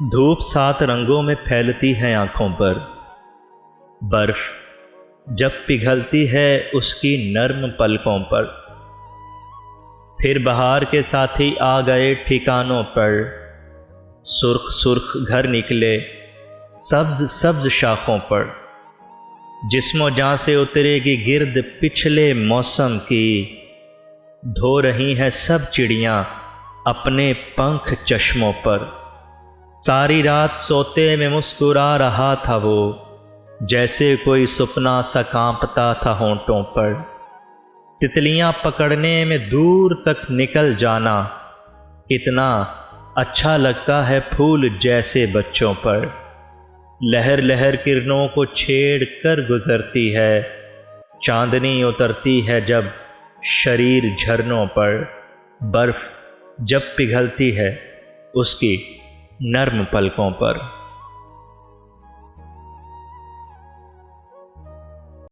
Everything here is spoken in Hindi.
धूप 7 रंगों में फैलती है आंखों पर। बर्फ जब पिघलती है उसकी नर्म पलकों पर। फिर बहार के साथी आ गए ठिकानों पर। सुर्ख सुर्ख घर निकले सब्ज सब्ज शाखों पर। जिस्मो जां से उतरेगी गिर्द पिछले मौसम की। धो रही हैं सब चिड़ियां अपने पंख चश्मों पर। सारी रात सोते में मुस्कुरा रहा था वो, जैसे कोई सपना सा कांपता था होंठों पर। तितलियां पकड़ने में दूर तक निकल जाना, इतना अच्छा लगता है फूल जैसे बच्चों पर। लहर लहर किरणों को छेड़ कर गुजरती है, चांदनी उतरती है जब शरीर झरनों पर। बर्फ जब पिघलती है उसकी नर्म पलकों पर।